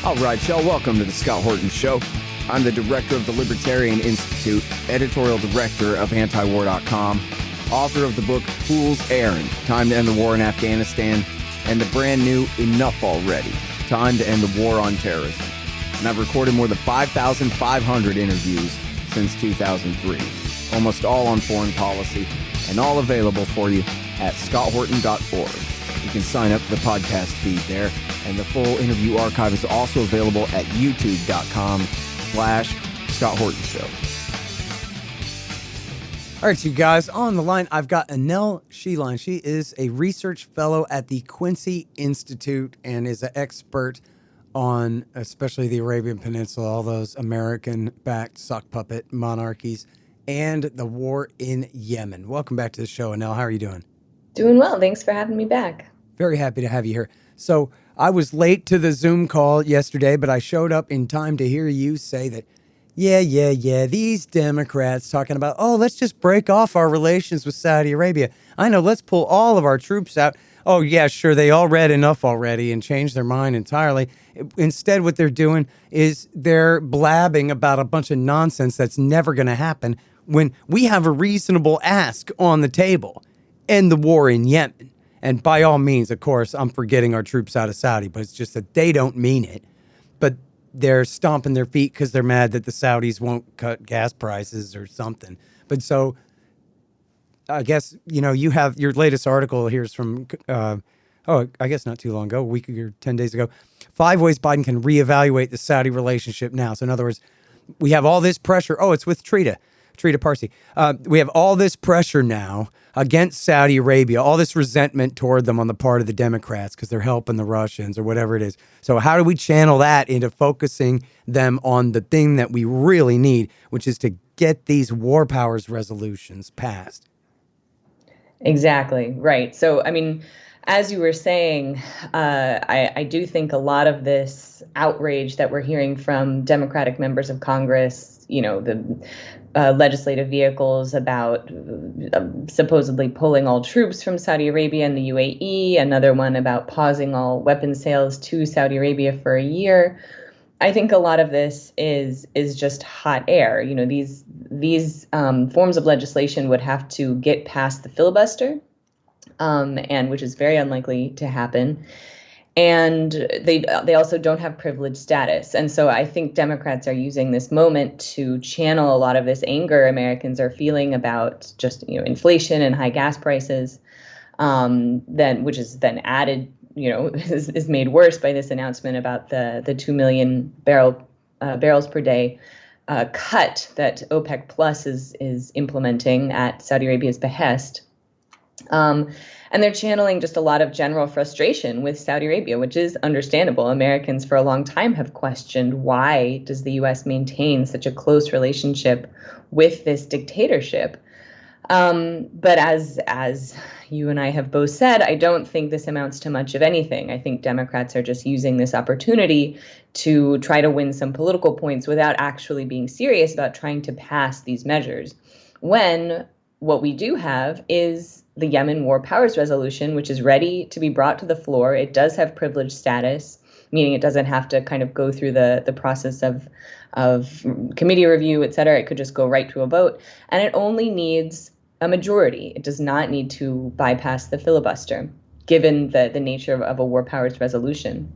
All right, y'all, welcome to the Scott Horton Show. I'm the director of the Libertarian Institute, editorial director of antiwar.com, author of the book Fool's Errand, Time to End the War in Afghanistan, and the brand new Enough Already, Time to End the War on Terrorism. And I've recorded more than 5,500 interviews since 2003, almost all on foreign policy, and all available for you at scotthorton.org. You can sign up for the podcast feed there, and the full interview archive is also available at youtube.com/Scott Horton Show. All right, you guys, on the line, I've got Annelle Sheline. She is a research fellow at the Quincy Institute and is an expert on especially the Arabian Peninsula, all those American-backed sock puppet monarchies, and the war in Yemen. Welcome back to the show, Annelle. How are you doing? Doing well. Thanks for having me back. Very happy to have you here. So I was late to the Zoom call yesterday, but I showed up in time to hear you say that, yeah, these Democrats talking about, let's just break off our relations with Saudi Arabia. I know, let's pull all of our troops out. Oh, yeah, sure, they all read Enough Already and changed their mind entirely. Instead, what they're doing is they're blabbing about a bunch of nonsense that's never going to happen when we have a reasonable ask on the table. End the war in Yemen. And by all means, of course, I'm for getting our troops out of Saudi, but it's just that they don't mean it. But they're stomping their feet because they're mad that the Saudis won't cut gas prices or something. But so I guess, you have your latest article here's from, I guess not too long ago, a week or 10 days ago. 5 ways Biden can reevaluate the Saudi relationship now. So in other words, we have all this pressure. Oh, it's with Trita Parsi. We have all this pressure now against Saudi Arabia, all this resentment toward them on the part of the Democrats because they're helping the Russians or whatever it is. So how do we channel that into focusing them on the thing that we really need, which is to get these war powers resolutions passed? Exactly. Right. So, as you were saying, I do think a lot of this outrage that we're hearing from Democratic members of Congress, the legislative vehicles about supposedly pulling all troops from Saudi Arabia and the UAE, another one about pausing all weapons sales to Saudi Arabia for a year. I think a lot of this is just hot air. These forms of legislation would have to get past the filibuster, and which is very unlikely to happen. And they also don't have privileged status. And so I think Democrats are using this moment to channel a lot of this anger Americans are feeling about just, inflation and high gas prices, which is then added, is made worse by this announcement about the 2 million barrels per day cut that OPEC Plus is implementing at Saudi Arabia's behest. And they're channeling just a lot of general frustration with Saudi Arabia, which is understandable. Americans for a long time have questioned, why does the U.S. maintain such a close relationship with this dictatorship? But as you and I have both said, I don't think this amounts to much of anything. I think Democrats are just using this opportunity to try to win some political points without actually being serious about trying to pass these measures. When what we do have is the Yemen War Powers Resolution, which is ready to be brought to the floor. It does have privileged status, meaning it doesn't have to kind of go through the process of committee review, et cetera. It could just go right to a vote. And it only needs a majority. It does not need to bypass the filibuster, given the nature of a War Powers Resolution.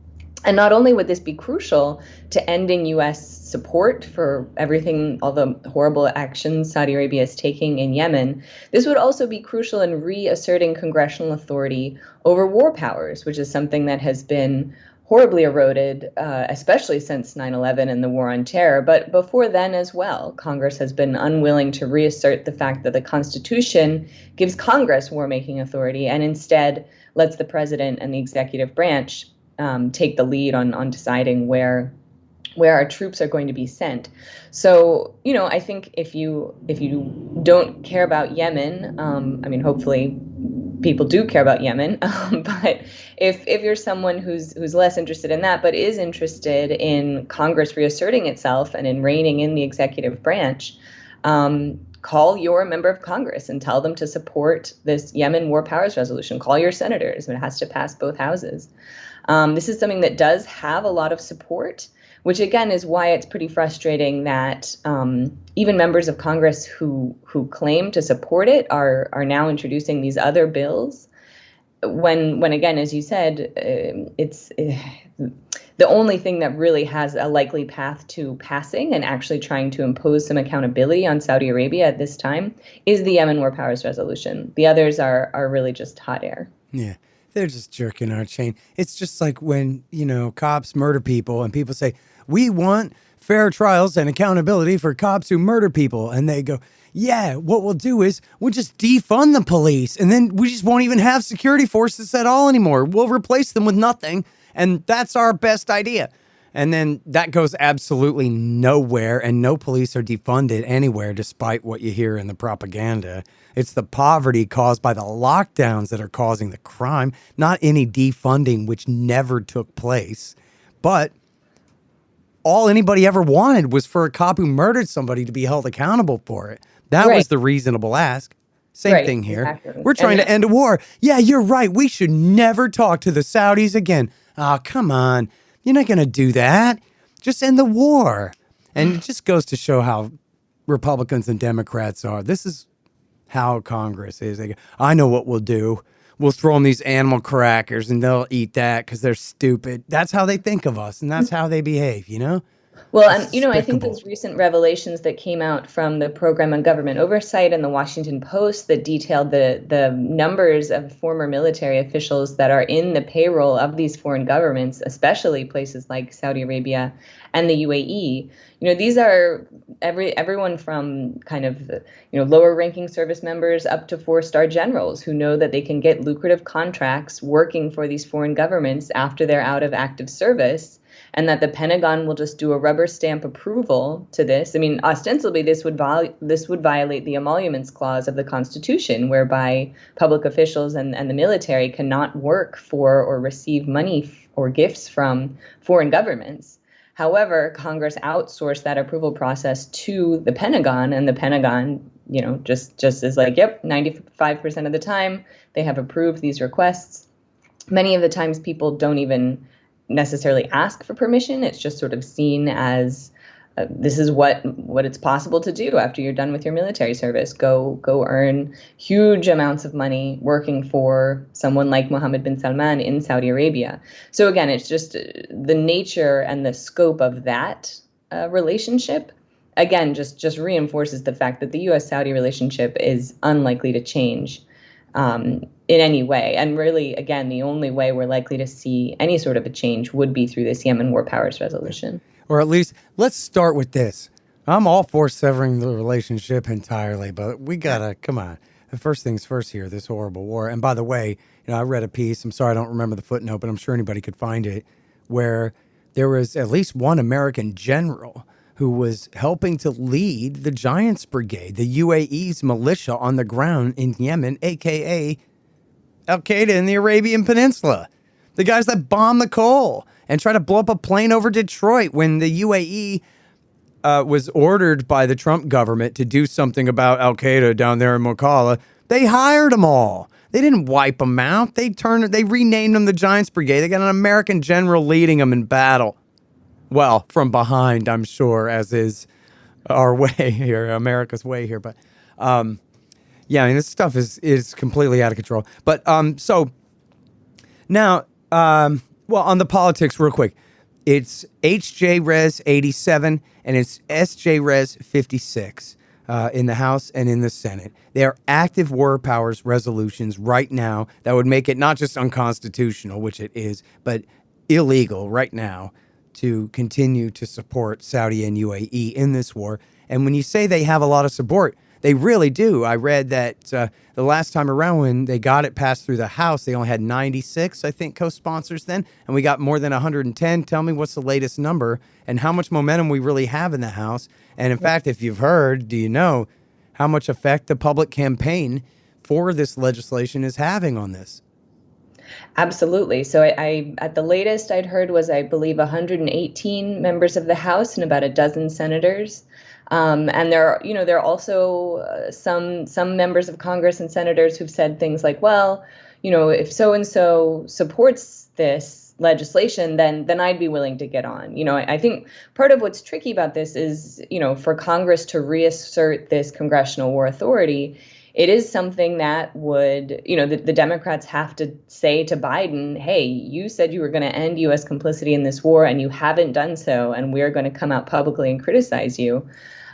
And not only would this be crucial to ending U.S. support for everything, all the horrible actions Saudi Arabia is taking in Yemen, this would also be crucial in reasserting congressional authority over war powers, which is something that has been horribly eroded, especially since 9/11 and the war on terror. But before then as well, Congress has been unwilling to reassert the fact that the Constitution gives Congress war-making authority and instead lets the president and the executive branch take the lead on deciding where our troops are going to be sent. So, I think if you don't care about Yemen, hopefully people do care about Yemen, but if you're someone who's less interested in that, but is interested in Congress reasserting itself and in reining in the executive branch, call your member of Congress and tell them to support this Yemen War Powers Resolution. Call your senators. It has to pass both houses. This is something that does have a lot of support, which again is why it's pretty frustrating that even members of Congress who claim to support it are now introducing these other bills. When again, as you said, it's the only thing that really has a likely path to passing and actually trying to impose some accountability on Saudi Arabia at this time is the Yemen War Powers Resolution. The others are really just hot air. Yeah. They're just jerking our chain. It's just like when, cops murder people and people say, we want fair trials and accountability for cops who murder people. And they go, yeah, what we'll do is we'll just defund the police. And then we just won't even have security forces at all anymore. We'll replace them with nothing. And that's our best idea. And then that goes absolutely nowhere, and no police are defunded anywhere, despite what you hear in the propaganda. It's the poverty caused by the lockdowns that are causing the crime, not any defunding, which never took place. But all anybody ever wanted was for a cop who murdered somebody to be held accountable for it. That was the reasonable ask. Same thing here. Exactly. We're trying to end a war. Yeah, you're right. We should never talk to the Saudis again. Oh, come on. You're not going to do that. Just end the war. And it just goes to show how Republicans and Democrats are. This is how Congress is. They go, I know what we'll do. We'll throw them these animal crackers and they'll eat that because they're stupid. That's how they think of us, and that's how they behave, Well, and I think those recent revelations that came out from the Program on Government Oversight and the Washington Post that detailed the numbers of former military officials that are in the payroll of these foreign governments, especially places like Saudi Arabia and the UAE. These are everyone from kind of lower ranking service members up to 4-star generals who know that they can get lucrative contracts working for these foreign governments after they're out of active service, and that the Pentagon will just do a rubber stamp approval to this. I mean, ostensibly, this would violate the emoluments clause of the Constitution, whereby public officials and the military cannot work for or receive money or gifts from foreign governments. However, Congress outsourced that approval process to the Pentagon, and the Pentagon, just is like, yep, 95% of the time they have approved these requests. Many of the times people don't even necessarily ask for permission. It's just sort of seen as this is what it's possible to do after you're done with your military service. Go earn huge amounts of money working for someone like Mohammed bin Salman in Saudi Arabia. So again, it's just the nature and the scope of that relationship. Again, just reinforces the fact that the U.S.-Saudi relationship is unlikely to change in any way. And really, again, the only way we're likely to see any sort of a change would be through this Yemen War Powers Resolution. Or at least, let's start with this. I'm all for severing the relationship entirely, but we gotta, come on. The first things first here, this horrible war. And by the way, I read a piece, I'm sorry I don't remember the footnote, but I'm sure anybody could find it, where there was at least one American general who was helping to lead the Giants Brigade, the UAE's militia on the ground in Yemen, a.k.a. Al-Qaeda in the Arabian Peninsula. The guys that bombed the coal and tried to blow up a plane over Detroit when the UAE was ordered by the Trump government to do something about Al-Qaeda down there in Mokala. They hired them all. They didn't wipe them out. They renamed them the Giants Brigade. They got an American general leading them in battle. Well, from behind, I'm sure, as is our way here, America's way here. But yeah, I mean, this stuff is completely out of control. But so now, well, on the politics, real quick, it's HJ Res 87 and it's SJ Res 56 in the House and in the Senate. They are active war powers resolutions right now that would make it not just unconstitutional, which it is, but illegal right now to continue to support Saudi and UAE in this war. And when you say they have a lot of support, they really do. I read that the last time around when they got it passed through the House, they only had 96, I think, co-sponsors then, and we got more than 110. Tell me what's the latest number and how much momentum we really have in the House. And in fact, if you've heard, do you know how much effect the public campaign for this legislation is having on this? Absolutely. So I at the latest I'd heard was, I believe, 118 members of the House and about a dozen senators And there are also some members of Congress and senators who've said things like, well, if so and so supports this legislation, then I'd be willing to get on. I think part of what's tricky about this is, for Congress to reassert this congressional war authority, it is something that would, the Democrats have to say to Biden, hey, you said you were going to end U.S. complicity in this war, and you haven't done so, and we're going to come out publicly and criticize you.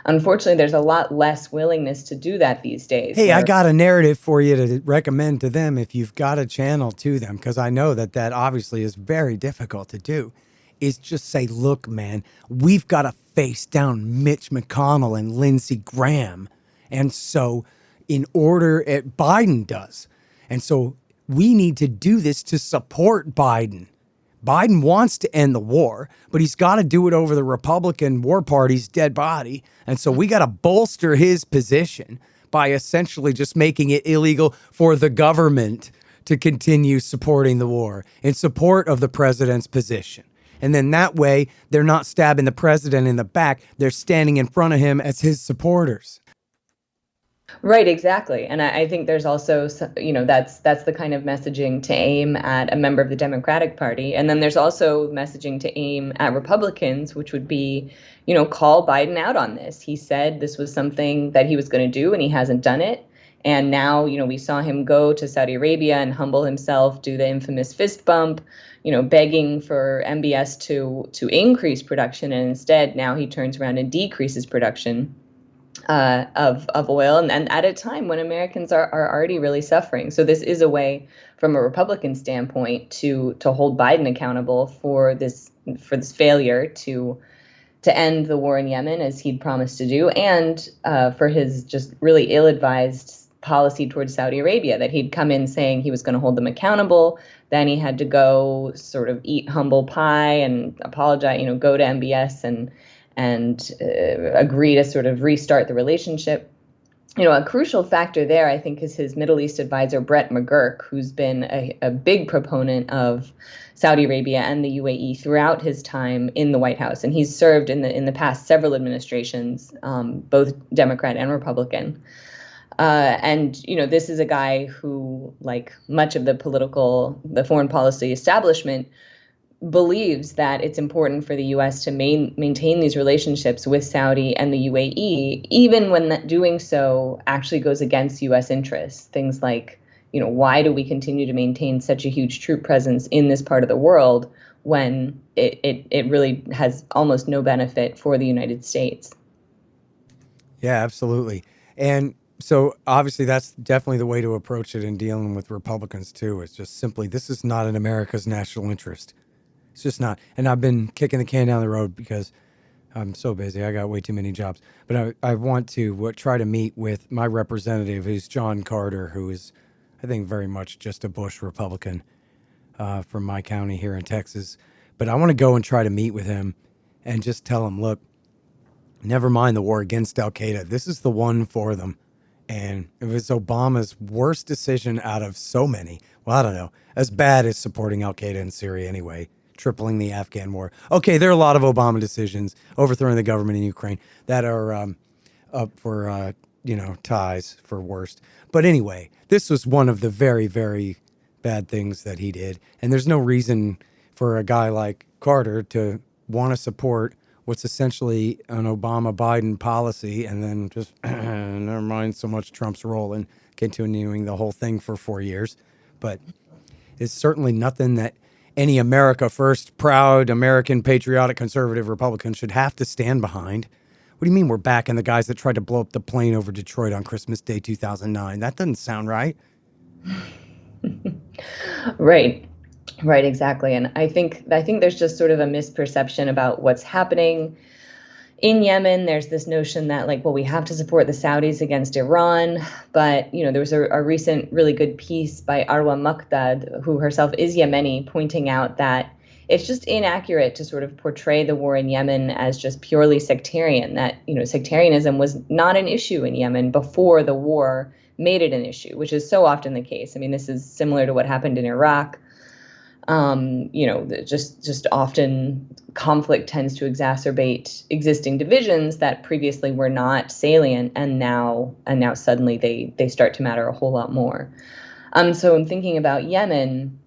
Unfortunately, there's a lot less willingness to do that these days. Hey, I got a narrative for you to recommend to them if you've got a channel to them, because I know that obviously is very difficult to do, is just say, look, man, we've got to face down Mitch McConnell and Lindsey Graham. And so Biden does. And so we need to do this to support Biden. Biden wants to end the war, but he's got to do it over the Republican war party's dead body. And so we got to bolster his position by essentially just making it illegal for the government to continue supporting the war in support of the president's position. And then that way, they're not stabbing the president in the back. They're standing in front of him as his supporters. Right, exactly. And I think there's also, that's the kind of messaging to aim at a member of the Democratic Party. And then there's also messaging to aim at Republicans, which would be, call Biden out on this. He said this was something that he was going to do, and he hasn't done it. And now, we saw him go to Saudi Arabia and humble himself, do the infamous fist bump, begging for MBS to increase production. And instead, now he turns around and decreases production of oil, and at a time when Americans are already really suffering. So this is a way, from a Republican standpoint, to hold Biden accountable for this failure to end the war in Yemen, as he'd promised to do, and for his just really ill-advised policy towards Saudi Arabia, that he'd come in saying he was going to hold them accountable. Then he had to go sort of eat humble pie and apologize, go to MBS and agree to sort of restart the relationship. A crucial factor there, I think, is his Middle East advisor, Brett McGurk, who's been a big proponent of Saudi Arabia and the UAE throughout his time in the White House. And he's served in the past several administrations, both Democrat and Republican. And this is a guy who, like much of the foreign policy establishment, believes that it's important for the U.S. to maintain these relationships with Saudi and the UAE, even when doing so actually goes against U.S. interests. Things like, why do we continue to maintain such a huge troop presence in this part of the world when it really has almost no benefit for the United States? Yeah, absolutely. And so obviously that's definitely the way to approach it in dealing with Republicans too. It's just simply, this is not in America's national interest. It's just not. And I've been kicking the can down the road because I'm so busy. I got way too many jobs. But I want to try to meet with my representative, who's John Carter, who is, I think, very much just a Bush Republican from my county here in Texas. But I want to go and try to meet with him and just tell him, look, never mind the war against Al-Qaeda. This is the one for them. And it was Obama's worst decision out of so many. Well, I don't know. As bad as supporting Al-Qaeda in Syria anyway. Tripling the Afghan war. Okay, there are a lot of Obama decisions, overthrowing the government in Ukraine, that are up for, ties for worst. But anyway, this was one of the very, very bad things that he did. And there's no reason for a guy like Carter to want to support what's essentially an Obama-Biden policy and then just, never mind so much Trump's role in continuing the whole thing for 4 years. But it's certainly nothing that any America First, proud American, patriotic, conservative Republican should have to stand behind. What do you mean we're backing the guys that tried to blow up the plane over Detroit on Christmas Day 2009? That doesn't sound right. Right, exactly. And I think there's just sort of a misperception about what's happening in Yemen. There's this notion that, like, well, we have to support the Saudis against Iran. But, there was a recent really good piece by Arwa Muqdad, who herself is Yemeni, pointing out that it's just inaccurate to sort of portray the war in Yemen as just purely sectarian, that, sectarianism was not an issue in Yemen before the war made it an issue, which is so often the case. I mean, this is similar to what happened in Iraq. Just often conflict tends to exacerbate existing divisions that previously were not salient, and now suddenly they start to matter a whole lot more. So I'm thinking about Yemen.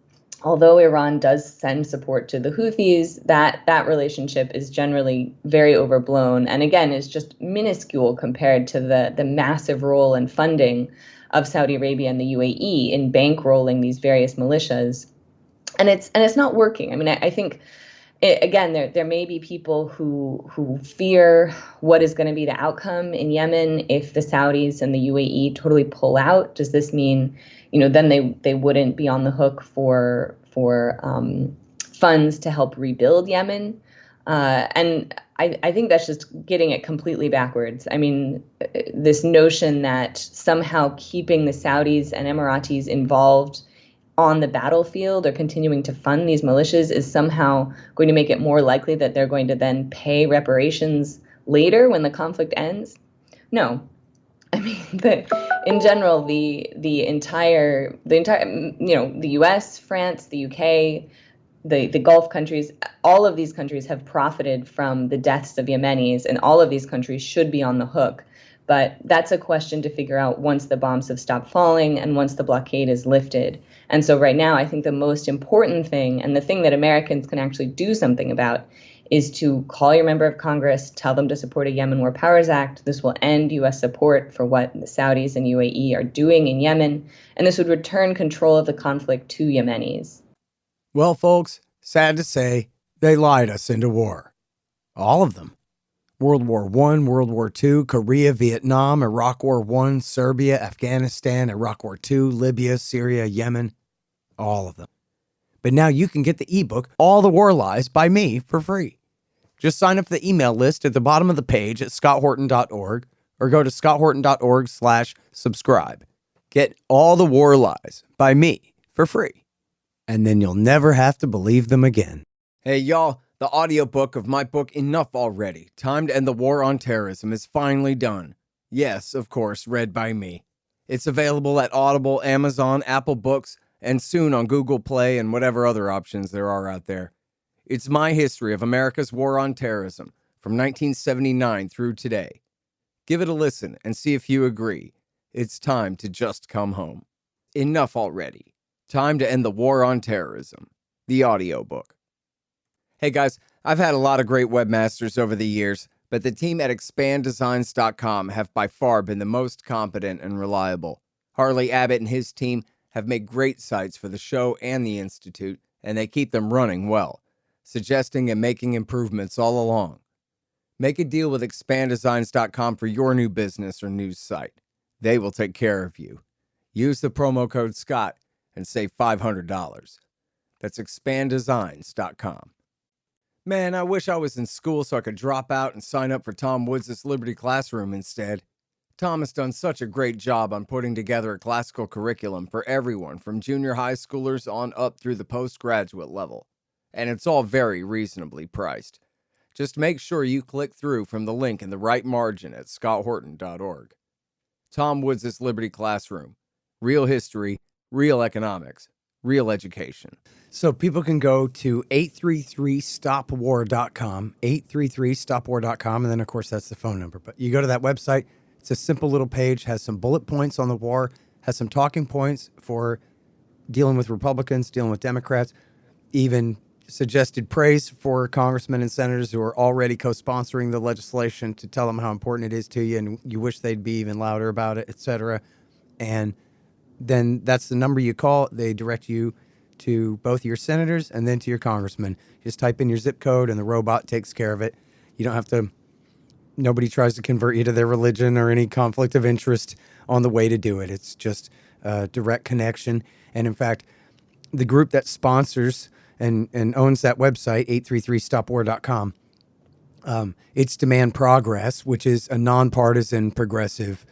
Although Iran does send support to the Houthis, that relationship is generally very overblown, and again is just minuscule compared to the massive role and funding of Saudi Arabia and the UAE in bankrolling these various militias. And it's not working. I mean, I think again, there may be people who fear what is going to be the outcome in Yemen if the Saudis and the UAE totally pull out. Does this mean, then they wouldn't be on the hook for funds to help rebuild Yemen? And I think that's just getting it completely backwards. I mean, this notion that somehow keeping the Saudis and Emiratis involved on the battlefield or continuing to fund these militias is somehow going to make it more likely that they're going to then pay reparations later when the conflict ends. No. I mean, in general, the entire the US, France, the UK, the Gulf countries, all of these countries have profited from the deaths of Yemenis, and all of these countries should be on the hook. But that's a question to figure out once the bombs have stopped falling and once the blockade is lifted. And so right now, I think the most important thing, and the thing that Americans can actually do something about, is to call your member of Congress, tell them to support a Yemen War Powers Act. This will end U.S. support for what the Saudis and UAE are doing in Yemen, and this would return control of the conflict to Yemenis. Well, folks, sad to say, they lied us into war. All of them. World War I, World War II, Korea, Vietnam, Iraq War I, Serbia, Afghanistan, Iraq War II, Libya, Syria, Yemen, all of them. But now you can get the ebook, All the War Lies, by me for free. Just sign up for the email list at the bottom of the page at scotthorton.org or go to scotthorton.org/subscribe. Get All the War Lies by me for free. And then you'll never have to believe them again. Hey, y'all. The audiobook of my book, Enough Already, Time to End the War on Terrorism, is finally done. Yes, of course, read by me. It's available at Audible, Amazon, Apple Books, and soon on Google Play and whatever other options there are out there. It's my history of America's war on terrorism from 1979 through today. Give it a listen and see if you agree. It's time to just come home. Enough Already. Time to End the War on Terrorism. The audiobook. Hey guys, I've had a lot of great webmasters over the years, but the team at expanddesigns.com have by far been the most competent and reliable. Harley Abbott and his team have made great sites for the show and the Institute, and they keep them running well, suggesting and making improvements all along. Make a deal with expanddesigns.com for your new business or news site. They will take care of you. Use the promo code SCOTT and save $500. That's expanddesigns.com. Man, I wish I was in school so I could drop out and sign up for Tom Woods' Liberty Classroom instead. Tom has done such a great job on putting together a classical curriculum for everyone from junior high schoolers on up through the postgraduate level. And it's all very reasonably priced. Just make sure you click through from the link in the right margin at scotthorton.org. Tom Woods' Liberty Classroom. Real history, real economics, real education. So people can go to 833stopwar.com, 833stopwar.com, and then, of course, that's the phone number. But you go to that website. It's a simple little page, has some bullet points on the war, has some talking points for dealing with Republicans, dealing with Democrats, even suggested praise for congressmen and senators who are already co-sponsoring the legislation to tell them how important it is to you and you wish they'd be even louder about it, etc. And then that's the number you call. They direct you to both your senators and then to your congressman. Just type in your zip code and the robot takes care of it. You don't have to, nobody tries to convert you to their religion or any conflict of interest on the way to do it. It's just a direct connection. And in fact, the group that sponsors and owns that website, 833stopwar.com, it's Demand Progress, which is a nonpartisan progressive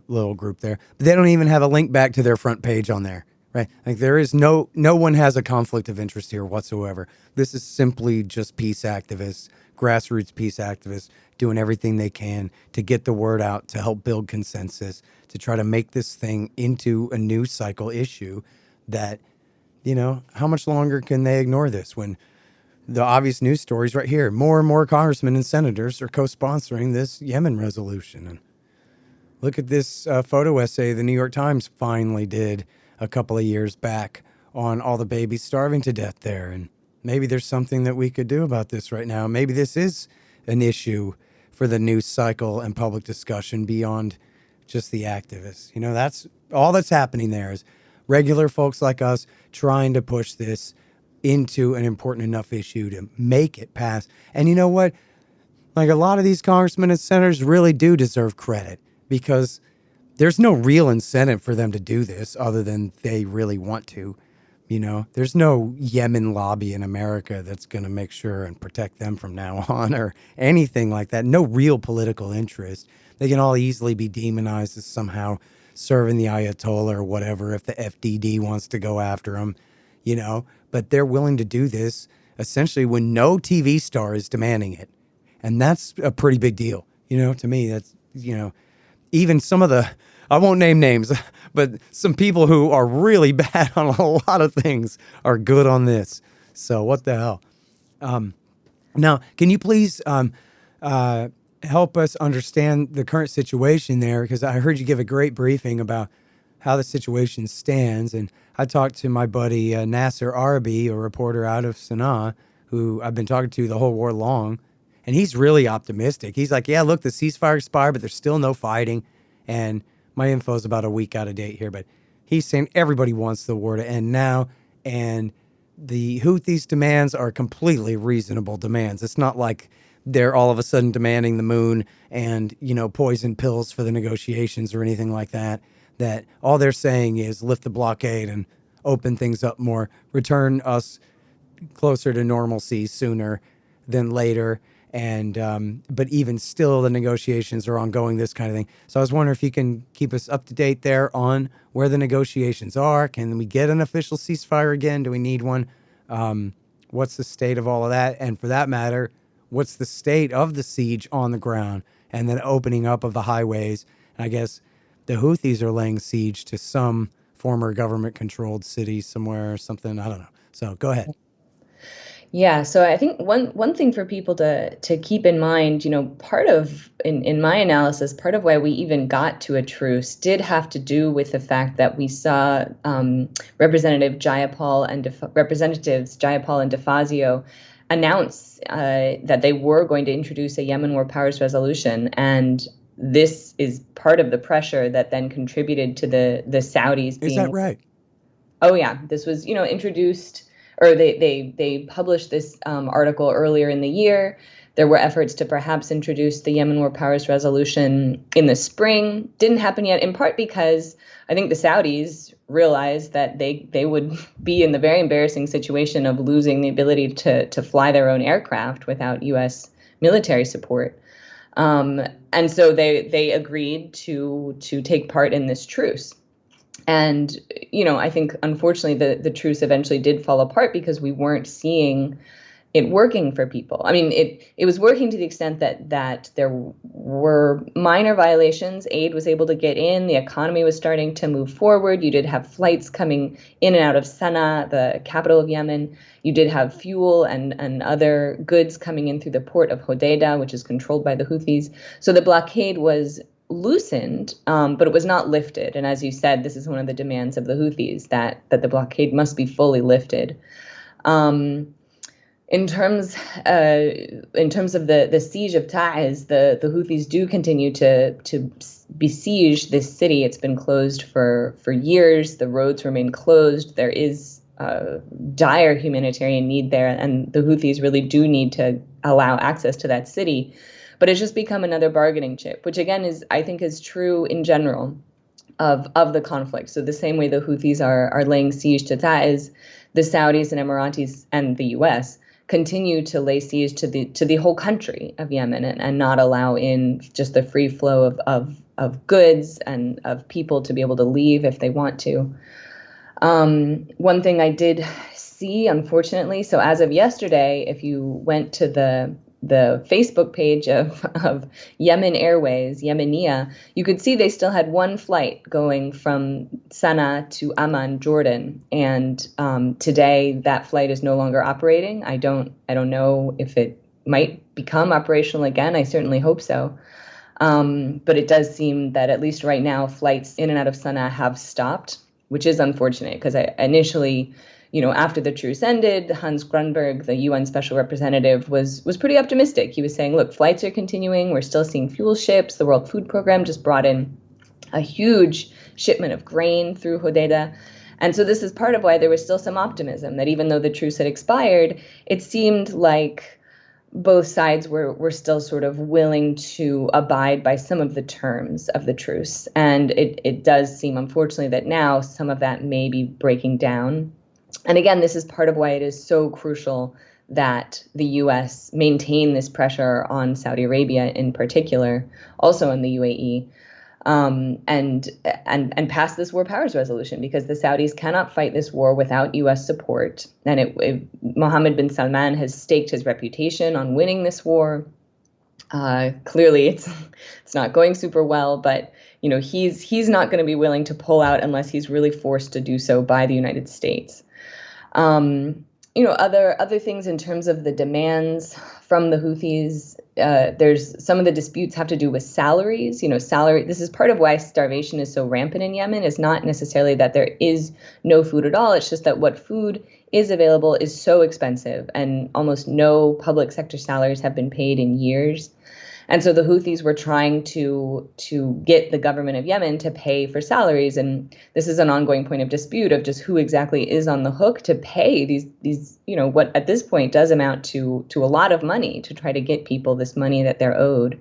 little group there. But they don't even have a link back to their front page on there. Right? Like there is no one has a conflict of interest here whatsoever. This is simply just peace activists, grassroots peace activists doing everything they can to get the word out, to help build consensus, to try to make this thing into a news cycle issue that How much longer can they ignore this when the obvious news stories right here? More and more congressmen and senators are co-sponsoring this Yemen resolution. And look at this photo essay the New York Times finally did a couple of years back on all the babies starving to death there. And maybe there's something that we could do about this right now. Maybe this is an issue for the news cycle and public discussion beyond just the activists. That's all that's happening there is regular folks like us trying to push this into an important enough issue to make it pass. And you know what? Like, a lot of these congressmen and senators really do deserve credit because there's no real incentive for them to do this other than they really want to. There's no Yemen lobby in America that's going to make sure and protect them from now on or anything like that. No real political interest. They can all easily be demonized as somehow serving the Ayatollah or whatever if the FDD wants to go after them, But they're willing to do this essentially when no TV star is demanding it. And that's a pretty big deal. To me, that's, even some of the, I won't name names, but some people who are really bad on a lot of things are good on this. So what the hell? Now, can you please help us understand the current situation there? Because I heard you give a great briefing about how the situation stands. And I talked to my buddy Nasser Arabi, a reporter out of Sana'a, who I've been talking to the whole war long. And he's really optimistic. He's like, yeah, look, the ceasefire expired, but there's still no fighting. And my info is about a week out of date here, but he's saying everybody wants the war to end now. And the Houthis' demands are completely reasonable demands. It's not like they're all of a sudden demanding the moon and, poison pills for the negotiations or anything like that. That all they're saying is lift the blockade and open things up more, return us closer to normalcy sooner than later. And but even still, the negotiations are ongoing, this kind of thing. So I was wondering if you can keep us up to date there on where the negotiations are. Can we get an official ceasefire again? Do we need one? What's the state of all of that? And for that matter, what's the state of the siege on the ground and then opening up of the highways? And I guess the Houthis are laying siege to some former government-controlled city somewhere or something. I don't know. So go ahead. Yeah, so I think one thing for people to keep in mind, part of in my analysis, part of why we even got to a truce did have to do with the fact that we saw Representatives Jayapal and DeFazio announce that they were going to introduce a Yemen War Powers resolution, and this is part of the pressure that then contributed to the Saudis being. Is that right? Oh yeah, this was introduced. Or they published this article earlier in the year. There were efforts to perhaps introduce the Yemen War Powers resolution in the spring. Didn't happen yet, in part because I think the Saudis realized that they would be in the very embarrassing situation of losing the ability to fly their own aircraft without U.S. military support. And so they agreed to take part in this truce. And, I think, unfortunately, the truce eventually did fall apart because we weren't seeing it working for people. I mean, it was working to the extent that there were minor violations. Aid was able to get in. The economy was starting to move forward. You did have flights coming in and out of Sana'a, the capital of Yemen. You did have fuel and other goods coming in through the port of Hodeidah, which is controlled by the Houthis. So the blockade was loosened, but it was not lifted. And as you said, this is one of the demands of the Houthis, that the blockade must be fully lifted. In terms of the siege of Taiz, the Houthis do continue to besiege this city. It's been closed for years. The roads remain closed. There is dire humanitarian need there, and the Houthis really do need to allow access to that city. But it's just become another bargaining chip, which again I think is true in general of the conflict. So the same way the Houthis are laying siege to Taiz, the Saudis and Emiratis and the U.S. continue to lay siege to the whole country of Yemen and not allow in just the free flow of goods and of people to be able to leave if they want to. One thing I did see, unfortunately, so as of yesterday, if you went to the the Facebook page of Yemen Airways, Yemenia, you could see they still had one flight going from Sana'a to Amman, Jordan, and today that flight is no longer operating. I don't know if it might become operational again. I certainly hope so. But it does seem that at least right now, flights in and out of Sana'a have stopped, which is unfortunate because I initially, after the truce ended, Hans Grunberg, the UN Special Representative, was pretty optimistic. He was saying, look, flights are continuing. We're still seeing fuel ships. The World Food Program just brought in a huge shipment of grain through Hodeidah. And so this is part of why there was still some optimism that even though the truce had expired, it seemed like both sides were still sort of willing to abide by some of the terms of the truce. And it does seem, unfortunately, that now some of that may be breaking down. And again, this is part of why it is so crucial that the U.S. maintain this pressure on Saudi Arabia in particular, also in the UAE, and pass this war powers resolution, because the Saudis cannot fight this war without U.S. support. And Mohammed bin Salman has staked his reputation on winning this war. Clearly, it's not going super well, but he's not going to be willing to pull out unless he's really forced to do so by the United States. Other things in terms of the demands from the Houthis. There's some of the disputes have to do with salaries. This is part of why starvation is so rampant in Yemen. Is not necessarily that there is no food at all. It's just that what food is available is so expensive, and almost no public sector salaries have been paid in years. And so the Houthis were trying to get the government of Yemen to pay for salaries. And this is an ongoing point of dispute of just who exactly is on the hook to pay these what at this point does amount to a lot of money to try to get people this money that they're owed.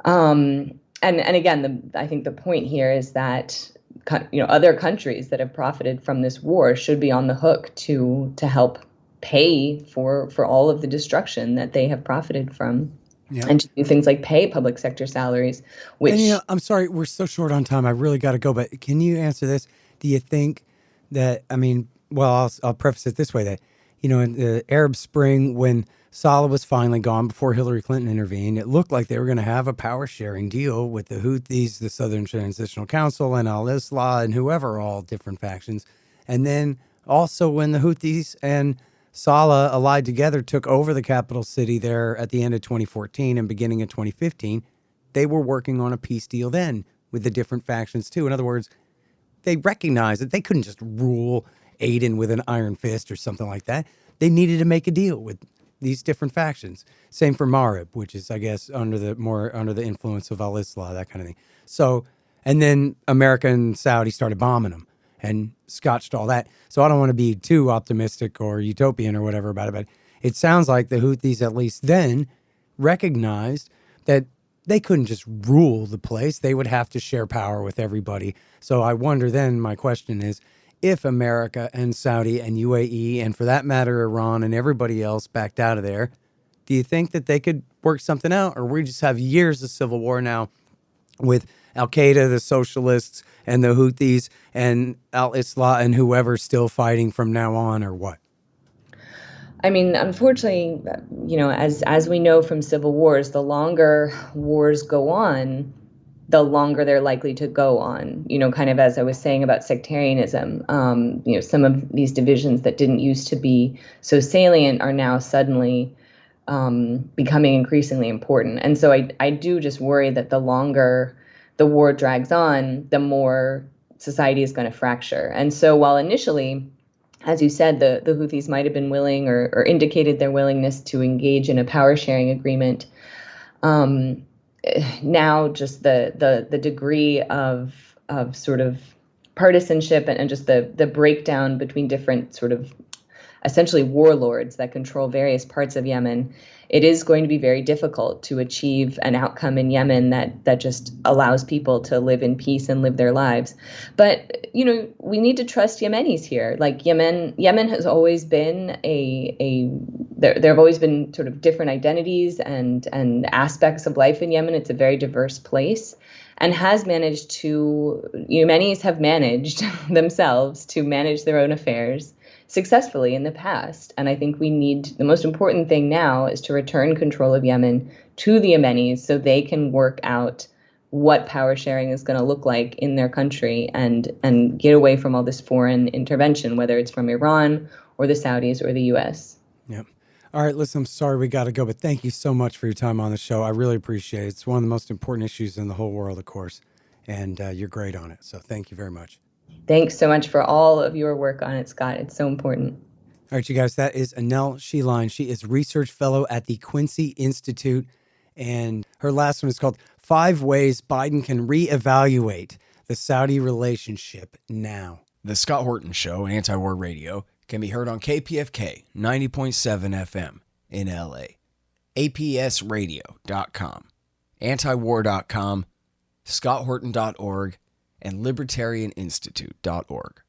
And again, I think the point here is that other countries that have profited from this war should be on the hook to help pay for all of the destruction that they have profited from. Yeah. And to do things like pay public sector salaries, which... And, I'm sorry, we're so short on time. I really got to go. But can you answer this? Do you think that, I'll preface it this way, that, in the Arab Spring, when Saleh was finally gone before Hillary Clinton intervened, it looked like they were going to have a power sharing deal with the Houthis, the Southern Transitional Council, and al-Islah, and whoever, all different factions. And then also when the Houthis and Saleh, allied together, took over the capital city there at the end of 2014 and beginning of 2015. They were working on a peace deal then with the different factions too. In other words, they recognized that they couldn't just rule Aden with an iron fist or something like that. They needed to make a deal with these different factions. Same for Marib, which is, I guess, under the influence of al-Islah, that kind of thing. So, and then America and Saudi started bombing them and scotched all that. So I don't want to be too optimistic or utopian or whatever about it, but it sounds like the Houthis, at least then, recognized that they couldn't just rule the place. They would have to share power with everybody. So I wonder then, my question is, if America and Saudi and UAE, and for that matter, Iran and everybody else backed out of there, do you think that they could work something out? Or we just have years of civil war now with Al-Qaeda, the socialists, and the Houthis, and al-Islah, and whoever's still fighting from now on, or what? Unfortunately, as we know from civil wars, the longer wars go on, the longer they're likely to go on. Kind of as I was saying about sectarianism, some of these divisions that didn't used to be so salient are now suddenly becoming increasingly important. And so I do just worry that the longer the war drags on, the more society is going to fracture. And so while initially, as you said, the Houthis might have been willing or indicated their willingness to engage in a power sharing agreement, now just the degree of sort of partisanship and just the breakdown between different sort of essentially warlords that control various parts of Yemen, it is going to be very difficult to achieve an outcome in Yemen that just allows people to live in peace and live their lives. But, we need to trust Yemenis here. Like Yemen has always been there have always been sort of different identities and aspects of life in Yemen. It's a very diverse place, and Yemenis have managed themselves to manage their own affairs, successfully in the past. And I think the most important thing now is to return control of Yemen to the Yemenis so they can work out what power sharing is going to look like in their country and get away from all this foreign intervention, whether it's from Iran or the Saudis or the U.S. Yep. All right, listen, I'm sorry we got to go, but thank you so much for your time on the show. I really appreciate it. It's one of the most important issues in the whole world, of course, and you're great on it. So thank you very much. Thanks so much for all of your work on it, Scott. It's so important. All right, you guys, that is Annelle Sheline. She is research fellow at the Quincy Institute, and her last one is called 5 Ways Biden Can Reevaluate the Saudi Relationship Now. The Scott Horton Show, Anti-War Radio, can be heard on KPFK 90.7 FM in LA, APSradio.com, antiwar.com, scotthorton.org, and libertarianinstitute.org.